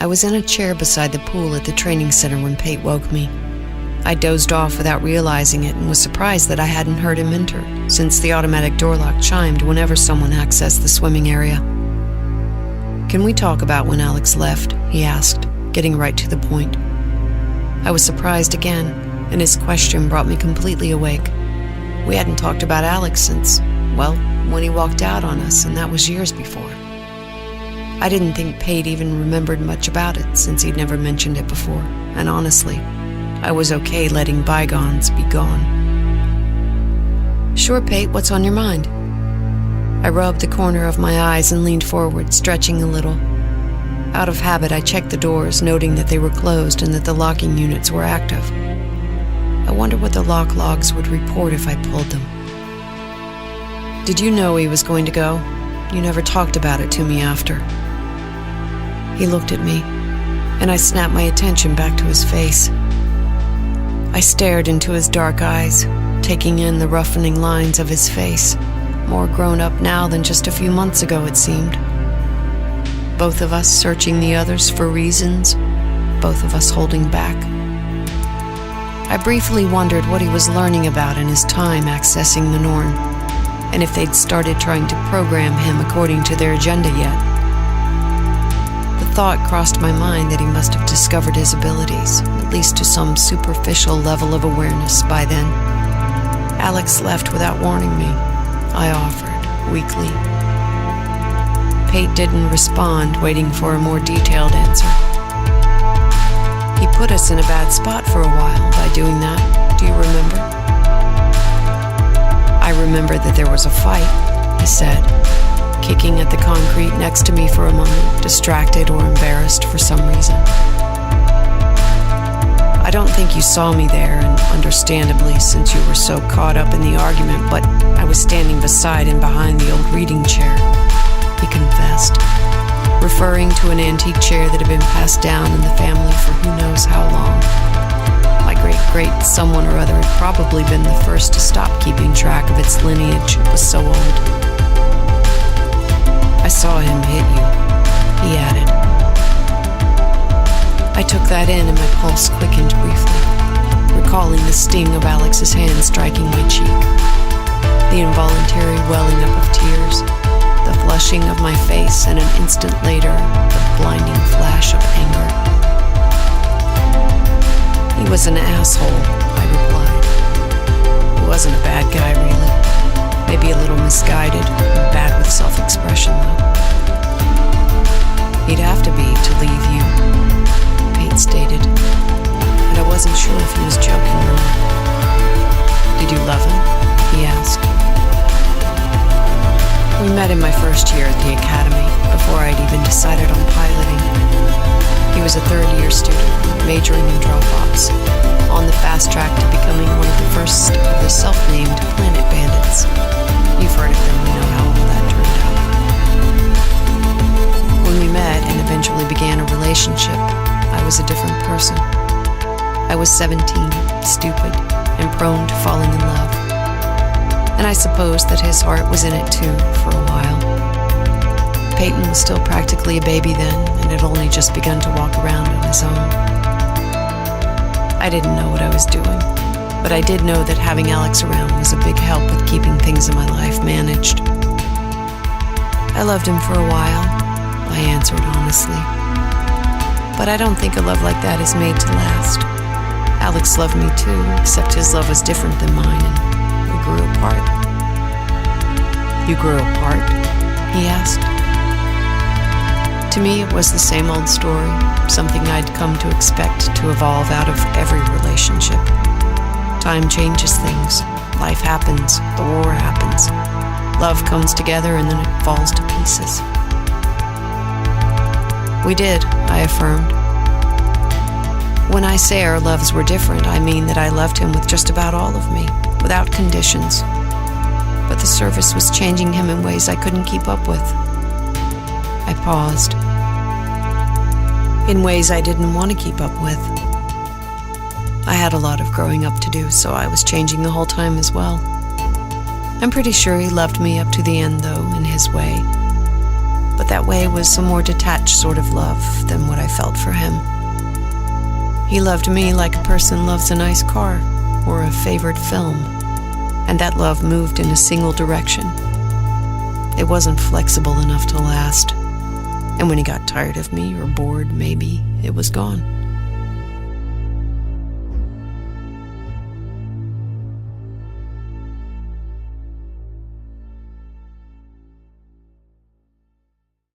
I was in a chair beside the pool at the training center when Pate woke me. I dozed off without realizing it and was surprised that I hadn't heard him enter, since the automatic door lock chimed whenever someone accessed the swimming area. "Can we talk about when Alex left?" he asked, getting right to the point. I was surprised again, and his question brought me completely awake. We hadn't talked about Alex since, well, when he walked out on us, and that was years before. I didn't think Pate even remembered much about it, since he'd never mentioned it before, and honestly, I was okay letting bygones be gone. "Sure, Pate, what's on your mind?" I rubbed the corner of my eyes and leaned forward, stretching a little. Out of habit, I checked the doors, noting that they were closed and that the locking units were active. I wonder what the lock logs would report if I pulled them. "Did you know he was going to go? You never talked about it to me after." He looked at me, and I snapped my attention back to his face. I stared into his dark eyes, taking in the roughening lines of his face, more grown up now than just a few months ago, it seemed. Both of us searching the others for reasons, both of us holding back. I briefly wondered what he was learning about in his time accessing the Norn, and if they'd started trying to program him according to their agenda yet. The thought crossed my mind that he must have discovered his abilities, at least to some superficial level of awareness by then. "Alex left without warning me," I offered, weakly. Pate didn't respond, waiting for a more detailed answer. "He put us in a bad spot for a while by doing that. Do you remember?" "I remember that there was a fight," he said, kicking at the concrete next to me for a moment, distracted or embarrassed for some reason. "I don't think you saw me there, and understandably, since you were so caught up in the argument, but I was standing beside and behind the old reading chair," he confessed, referring to an antique chair that had been passed down in the family for who knows how long. My great-great someone or other had probably been the first to stop keeping track of its lineage. It was so old. "I saw him hit you," he added. I took that in and my pulse quickened briefly, recalling the sting of Alex's hand striking my cheek, the involuntary welling up of tears, the flushing of my face, and an instant later, the blinding flash of anger. "He was an asshole," I replied. "He wasn't a bad guy, really. Maybe a little misguided, bad with self-expression, though." "He'd have to be to leave you," Pate stated, and I wasn't sure if he was joking or not. "Did you love him?" he asked. "We met in my first year at the academy, before I'd even decided on piloting. He was a third-year student, majoring in drop-offs, on the fast track to becoming one of the first of the self-named Planet Bandits. You've heard of them, you know how all that turned out. When we met and eventually began a relationship, I was a different person. I was 17, stupid, and prone to falling in love. And I suppose that his heart was in it too, for a while. Peyton was still practically a baby then, and had only just begun to walk around on his own. I didn't know what I was doing, but I did know that having Alex around was a big help with keeping things in my life managed. "I loved him for a while," I answered honestly. "But I don't think a love like that is made to last. Alex loved me too, except his love was different than mine, and we grew apart." "You grew apart?" he asked. To me, it was the same old story, something I'd come to expect to evolve out of every relationship. Time changes things. Life happens. The war happens. Love comes together and then it falls to pieces. "We did," I affirmed. "When I say our loves were different, I mean that I loved him with just about all of me, without conditions. But the service was changing him in ways I couldn't keep up with." I paused. "In ways I didn't want to keep up with." I had a lot of growing up to do, so I was changing the whole time as well. I'm pretty sure he loved me up to the end, though, in his way. But that way was a more detached sort of love than what I felt He loved me like a person loves a nice car or a favorite film, and that love moved in a single direction. It wasn't flexible enough to last, and when he got tired of me or bored, maybe, it was gone.